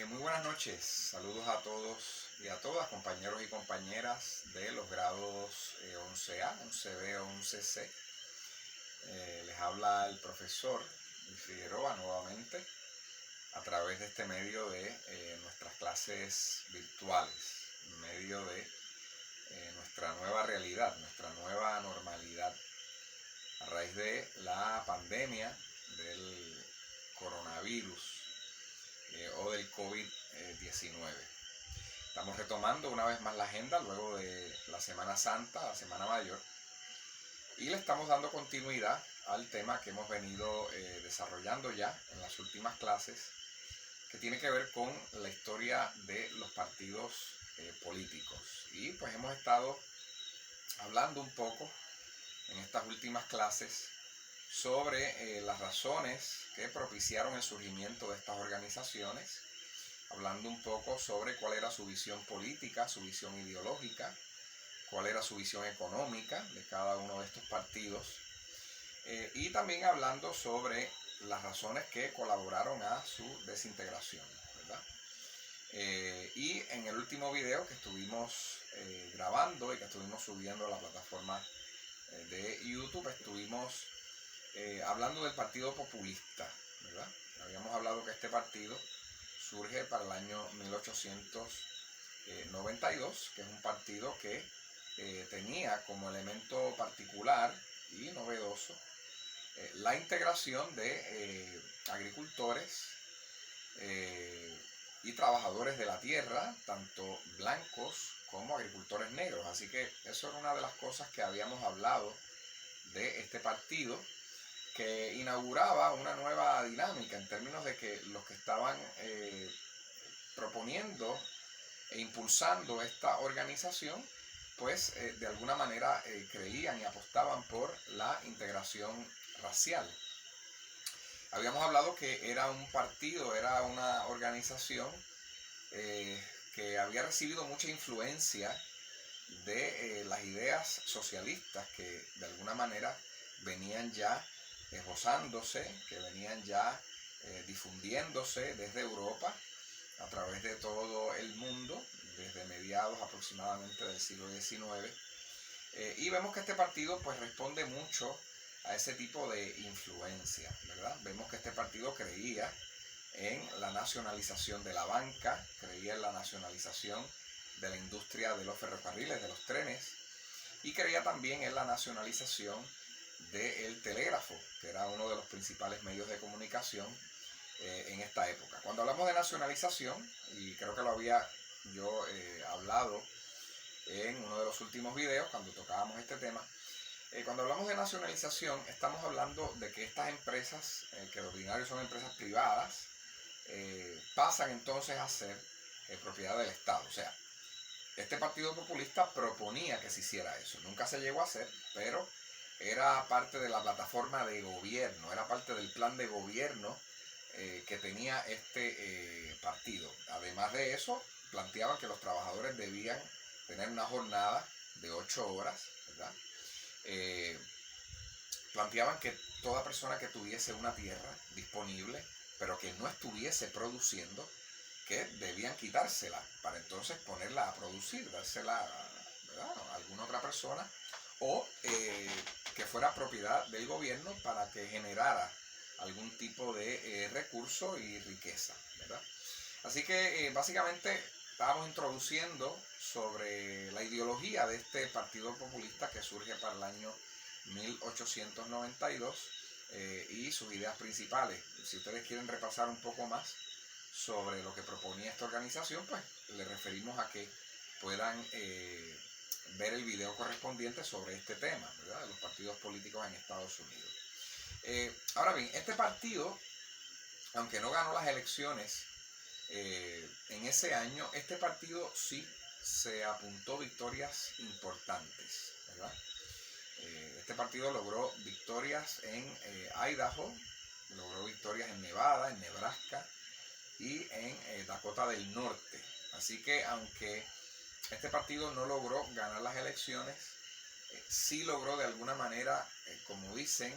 Muy buenas noches, saludos a todos y a todas, compañeros y compañeras de los grados 11A, 11B o 11C. Les habla el profesor Figueroa nuevamente a través de este medio de nuestras clases virtuales, medio de nuestra nueva realidad, nuestra nueva normalidad a raíz de la pandemia del coronavirus o del COVID-19. Estamos retomando una vez más la agenda luego de la Semana Santa, la Semana Mayor, y le estamos dando continuidad al tema que hemos venido desarrollando ya en las últimas clases, que tiene que ver con la historia de los partidos políticos. Y pues hemos estado hablando un poco en estas últimas clases sobre las razones que propiciaron el surgimiento de estas organizaciones, hablando un poco sobre cuál era su visión política, su visión ideológica, cuál era su visión económica de cada uno de estos partidos, y también hablando sobre las razones que colaboraron a su desintegración, ¿verdad? Y en el último video que estuvimos grabando y que estuvimos subiendo a la plataforma de YouTube, estuvimos hablando del Partido Populista, ¿verdad? Habíamos hablado que este partido surge para el año 1892, que es un partido que tenía como elemento particular y novedoso la integración de agricultores y trabajadores de la tierra, tanto blancos como agricultores negros. Así que eso era una de las cosas que habíamos hablado de este partido, que inauguraba una nueva dinámica en términos de que los que estaban proponiendo e impulsando esta organización, pues de alguna manera creían y apostaban por la integración racial. Habíamos hablado que era un partido, era una organización que había recibido mucha influencia de las ideas socialistas que de alguna manera venían ya esbozándose, que venían ya difundiéndose desde Europa a través de todo el mundo, desde mediados aproximadamente del siglo XIX. Y vemos que este partido pues responde mucho a ese tipo de influencia, ¿verdad? Vemos que este partido creía en la nacionalización de la banca, creía en la nacionalización de la industria de los ferrocarriles, de los trenes, y creía también en la nacionalización del telégrafo, que era uno de los principales medios de comunicación en esta época. Cuando hablamos de nacionalización, y creo que lo había yo hablado en uno de los últimos videos cuando tocábamos este tema, cuando hablamos de nacionalización estamos hablando de que estas empresas, que de ordinario son empresas privadas, pasan entonces a ser propiedad del Estado. O sea, este Partido Populista proponía que se hiciera eso. Nunca se llegó a hacer, pero era parte de la plataforma de gobierno, era parte del plan de gobierno que tenía este partido. Además de eso, planteaban que los trabajadores debían tener una jornada de 8 horas, ¿verdad? Planteaban que toda persona que tuviese una tierra disponible, pero que no estuviese produciendo, que debían quitársela para entonces ponerla a producir, dársela a alguna otra persona, o que fuera propiedad del gobierno para que generara algún tipo de recurso y riqueza, ¿verdad? Así que básicamente estábamos introduciendo sobre la ideología de este Partido Populista que surge para el año 1892 y sus ideas principales. Si ustedes quieren repasar un poco más sobre lo que proponía esta organización, pues les referimos a que puedan ver el video correspondiente sobre este tema, ¿verdad? De los partidos políticos en Estados Unidos. Ahora bien, este partido, aunque no ganó las elecciones en ese año, este partido sí se apuntó victorias importantes, ¿verdad? Este partido logró victorias en Idaho, logró victorias en Nevada, en Nebraska y en Dakota del Norte. Así que aunque este partido no logró ganar las elecciones, sí logró de alguna manera, como dicen,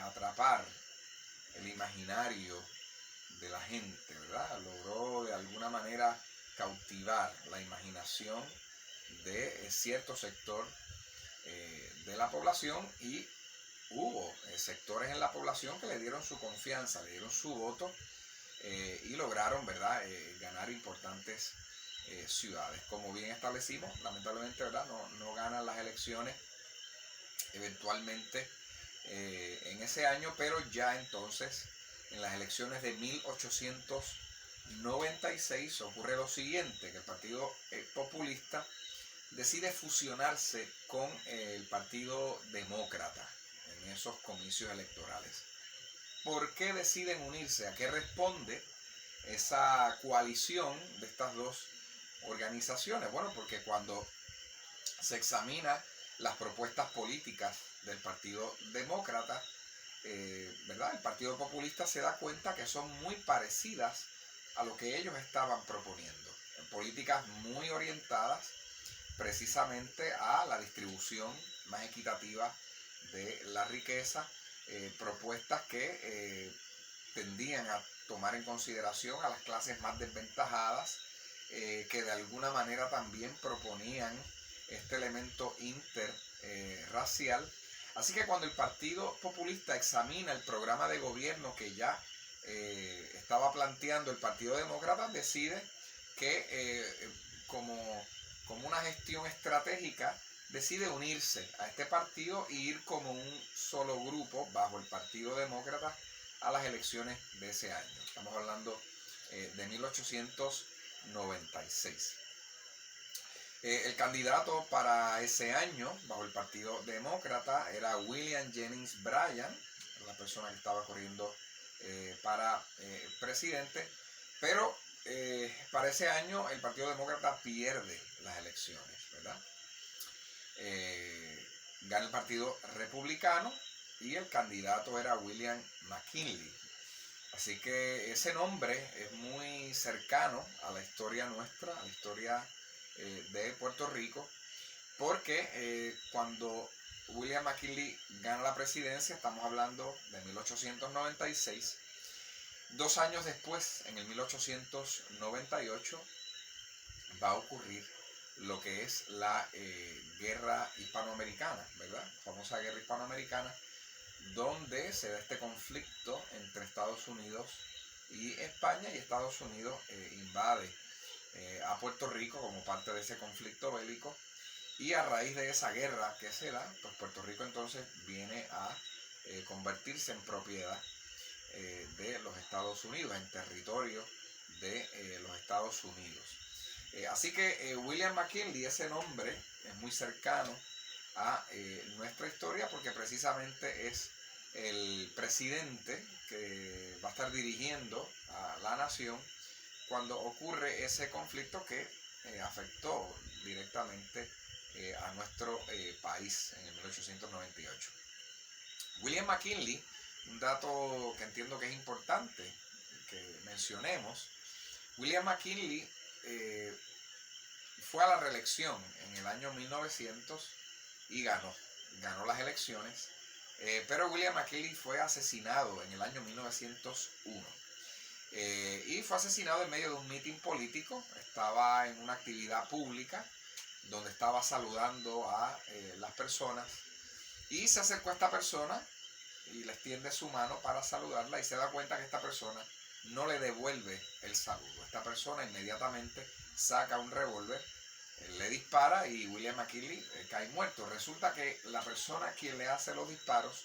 atrapar el imaginario de la gente, ¿verdad? Logró de alguna cautivar la imaginación de cierto sector de la población, y hubo sectores en la población que le dieron su confianza, le dieron su voto y lograron, ¿verdad?, ganar importantes ciudades. Como bien establecimos, lamentablemente, ¿verdad?, no ganan las elecciones eventualmente en ese año, pero ya entonces en las elecciones de 1896 ocurre lo siguiente, que el Partido Populista decide fusionarse con el Partido Demócrata en esos comicios electorales. ¿Por qué deciden unirse? ¿A qué responde esa coalición de estas dos organizaciones? Bueno, porque cuando se examina las propuestas políticas del Partido Demócrata, ¿verdad?, el Partido Populista se da cuenta que son muy parecidas a lo que ellos estaban proponiendo, en políticas muy orientadas precisamente a la distribución más equitativa de la riqueza, propuestas que tendían a tomar en consideración a las clases más desventajadas, que de alguna manera también proponían este elemento interracial. Así que cuando el Partido Populista examina el programa de gobierno que ya estaba planteando el Partido Demócrata, decide que como una gestión estratégica, decide unirse a este partido e ir como un solo grupo bajo el Partido Demócrata a las elecciones de ese año. Estamos hablando de 1896. El candidato para ese año bajo el Partido Demócrata era William Jennings Bryan, la persona que estaba corriendo para presidente, pero para ese año el Partido Demócrata pierde las elecciones, ¿verdad? Gana el Partido Republicano y el candidato era William McKinley. Así que ese nombre es muy cercano a la historia nuestra, a la historia de Puerto Rico, porque cuando William McKinley gana la presidencia, estamos hablando de 1896, 2 años después, en el 1898, va a ocurrir lo que es la guerra hispanoamericana, ¿verdad? La famosa guerra hispanoamericana, donde se da este conflicto entre Estados Unidos y España, y Estados Unidos invade a Puerto Rico como parte de ese conflicto bélico, y a raíz de esa guerra que se da, pues Puerto Rico entonces viene a convertirse en propiedad de los Estados Unidos, en territorio de los Estados Unidos. Así que William McKinley, ese nombre es muy cercano a nuestra historia, porque precisamente es el presidente que va a estar dirigiendo a la nación cuando ocurre ese conflicto que afectó directamente a nuestro país en el 1898. William McKinley, un dato que entiendo que es importante que mencionemos, William McKinley fue a la reelección en el año 1900 y ganó las elecciones, pero William McKinley fue asesinado en el año 1901. Y fue asesinado en medio de un mitin político. Estaba en una actividad pública donde estaba saludando a las personas, y se acercó a esta persona y le extiende su mano para saludarla, y se da cuenta que esta persona no le devuelve el saludo. Esta persona inmediatamente saca un revólver, le dispara, y William McKinley cae muerto. Resulta que la persona quien le hace los disparos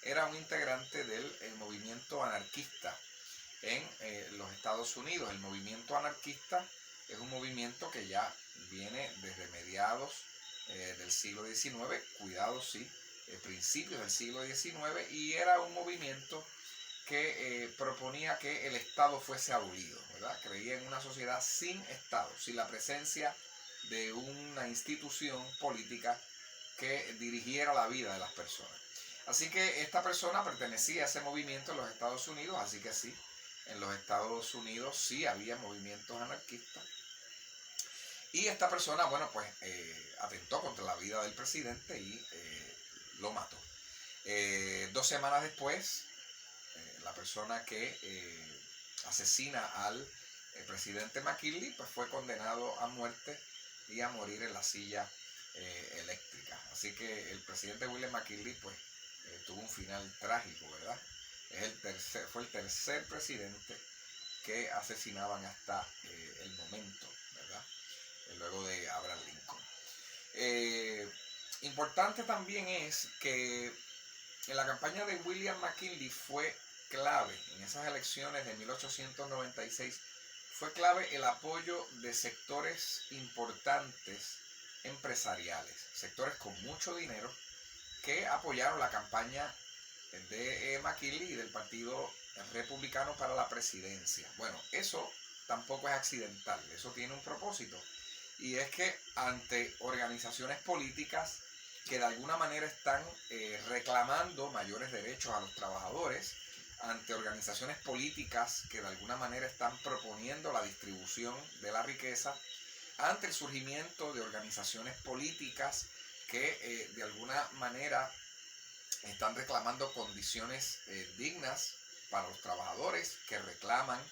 era un integrante del movimiento anarquista en los Estados Unidos. El movimiento anarquista es un movimiento que ya viene desde mediados del siglo XIX, cuidado sí, principios del siglo XIX, y era un movimiento que proponía que el Estado fuese abolido, ¿verdad? Creía en una sociedad sin Estado, sin la presencia de una institución política que dirigiera la vida de las personas. Así que esta persona pertenecía a ese movimiento en los Estados Unidos, así que sí, en los Estados Unidos sí había movimientos anarquistas. Y esta persona, bueno, pues atentó contra la vida del presidente y lo mató. 2 semanas después, la persona que asesina al el presidente McKinley pues fue condenado a muerte y a morir en la silla eléctrica. Así que el presidente William McKinley pues tuvo un final trágico, ¿verdad? Fue el tercer presidente que asesinaban hasta el momento, ¿verdad? Luego de Abraham Lincoln. Importante también es que en la campaña de William McKinley fue clave, en esas elecciones de 1896, fue clave el apoyo de sectores importantes empresariales, sectores con mucho dinero que apoyaron la campaña de McKinley y del Partido Republicano para la presidencia. Bueno, eso tampoco es accidental, eso tiene un propósito, y es que ante organizaciones políticas que de alguna manera están reclamando mayores derechos a los trabajadores, ante organizaciones políticas que de alguna manera están proponiendo la distribución de la riqueza, ante el surgimiento de organizaciones políticas que de alguna manera están reclamando condiciones dignas para los trabajadores, que reclaman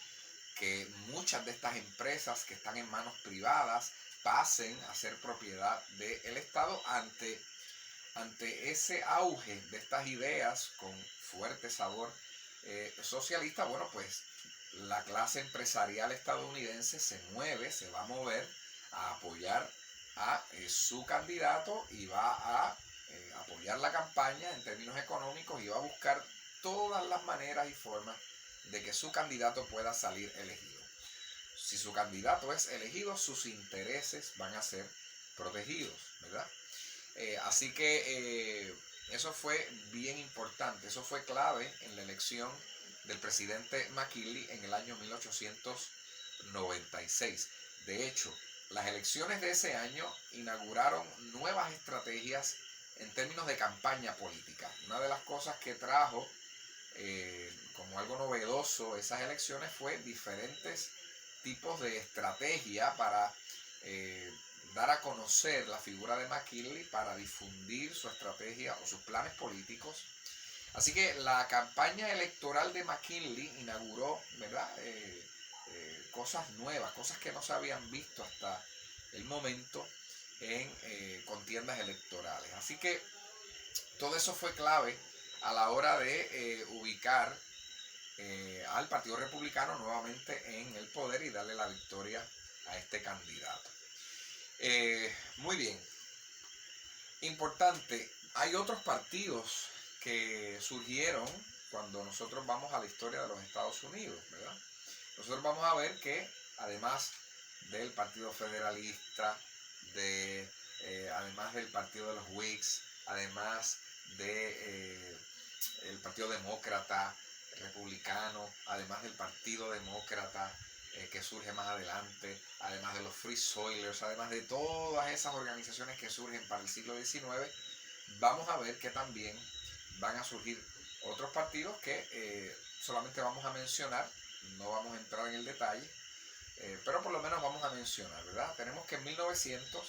que muchas de estas empresas que están en manos privadas pasen a ser propiedad del Estado. Ante ese auge de estas ideas con fuerte sabor socialista, bueno, pues la clase empresarial estadounidense se va a mover a apoyar a su candidato y va a apoyar la campaña en términos económicos y va a buscar todas las maneras y formas de que su candidato pueda salir elegido. Si su candidato es elegido, sus intereses van a ser protegidos, ¿verdad? Así que eso fue bien importante, eso fue clave en la elección del presidente McKinley en el año 1896. De hecho, las elecciones de ese año inauguraron nuevas estrategias en términos de campaña política. Una de las cosas que trajo como algo novedoso esas elecciones fue diferentes tipos de estrategia para dar a conocer la figura de McKinley, para difundir su estrategia o sus planes políticos. Así que la campaña electoral de McKinley inauguró, ¿verdad? Cosas nuevas, cosas que no se habían visto hasta el momento en contiendas electorales. Así que todo eso fue clave a la hora de ubicar al Partido Republicano nuevamente en el poder y darle la victoria a este candidato. Muy bien. Importante, hay otros partidos que surgieron cuando nosotros vamos a la historia de los Estados Unidos, ¿verdad? Nosotros vamos a ver que además del Partido Federalista, además del Partido de los Whigs, además del Partido Demócrata, Republicano, además del Partido Demócrata que surge más adelante, además de los Free Soilers, además de todas esas organizaciones que surgen para el siglo XIX, vamos a ver que también van a surgir otros partidos que solamente vamos a mencionar, no vamos a entrar en el detalle, pero por lo menos vamos a mencionar, ¿verdad? Tenemos que en 1900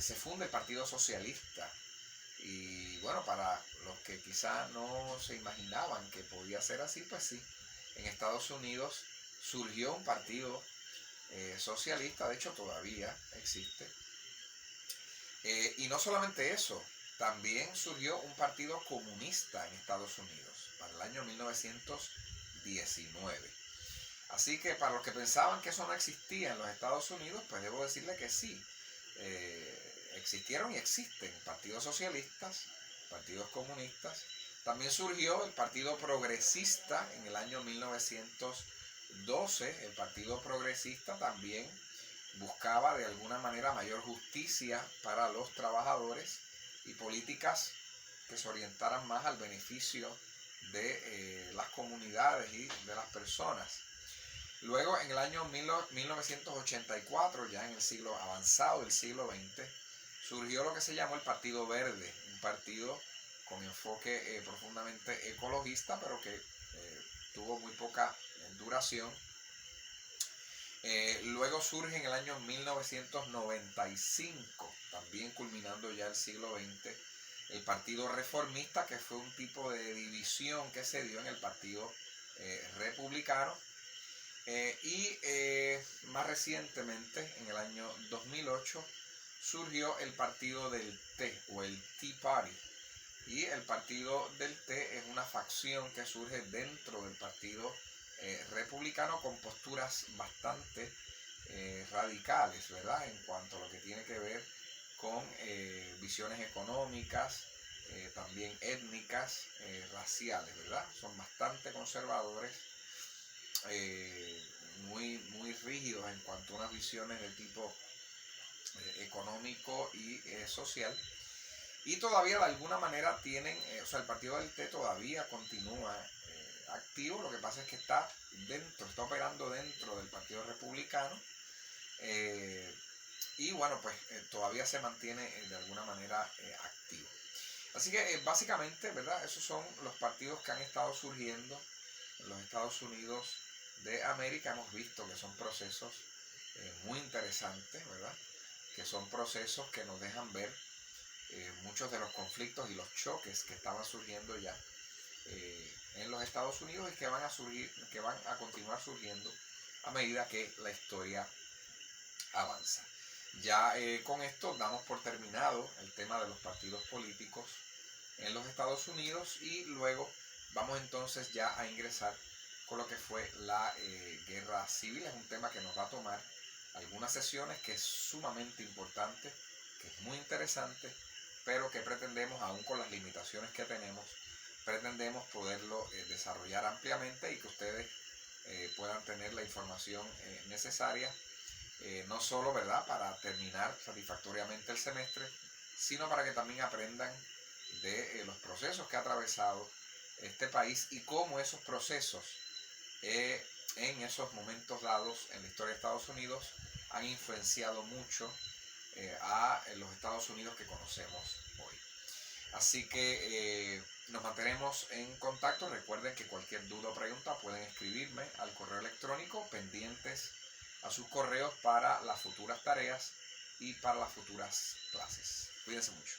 se funda el Partido Socialista, y bueno, para los que quizá no se imaginaban que podía ser así, pues sí, en Estados Unidos surgió un partido socialista, de hecho todavía existe, y no solamente eso, también surgió un partido comunista en Estados Unidos para el año 1919. Así que para los que pensaban que eso no existía en los Estados Unidos, pues debo decirle que sí, existieron y existen partidos socialistas, partidos comunistas. También surgió el Partido Progresista en el año 1912. El Partido Progresista también buscaba de alguna manera mayor justicia para los trabajadores y políticas que se orientaran más al beneficio de las comunidades y de las personas. Luego, en el año 1984, ya en el siglo avanzado del siglo XX, surgió lo que se llamó el Partido Verde, un partido con enfoque profundamente ecologista, pero que tuvo muy poca duración. Luego surge en el año 1995, también culminando ya el siglo XX, el Partido Reformista, que fue un tipo de división que se dio en el Partido Republicano. Más recientemente, en el año 2008, surgió el partido del té o el Tea Party. Y el partido del té es una facción que surge dentro del partido republicano con posturas bastante radicales, ¿verdad? En cuanto a lo que tiene que ver con visiones económicas, también étnicas, raciales, ¿verdad? Son bastante conservadores, muy rígidos en cuanto a unas visiones de tipo económico y social. Y todavía de alguna manera tienen, o sea, el partido del té todavía continúa activo, lo que pasa es que está operando dentro del partido republicano, y bueno, pues todavía se mantiene de alguna manera activo. Así que básicamente, ¿verdad? Esos son los partidos que han estado surgiendo en los Estados Unidos de América. Hemos visto que son procesos muy interesantes, ¿verdad? Que son procesos que nos dejan ver muchos de los conflictos y los choques que estaban surgiendo ya en los Estados Unidos y que van a continuar surgiendo a medida que la historia avanza. Ya con esto damos por terminado el tema de los partidos políticos en los Estados Unidos y luego vamos entonces ya a ingresar con lo que fue la guerra civil. Es un tema que nos va a tomar algunas sesiones, que es sumamente importante, que es muy interesante, pero que pretendemos, aún con las limitaciones que tenemos, pretendemos poderlo desarrollar ampliamente y que ustedes puedan tener la información necesaria, no solo, ¿verdad?, para terminar satisfactoriamente el semestre, sino para que también aprendan de los procesos que ha atravesado este país y cómo esos procesos en esos momentos dados en la historia de Estados Unidos han influenciado mucho a los Estados Unidos que conocemos hoy. Así que nos mantenemos en contacto. Recuerden que cualquier duda o pregunta pueden escribirme al correo electrónico, pendientes a sus correos para las futuras tareas y para las futuras clases. Cuídense mucho.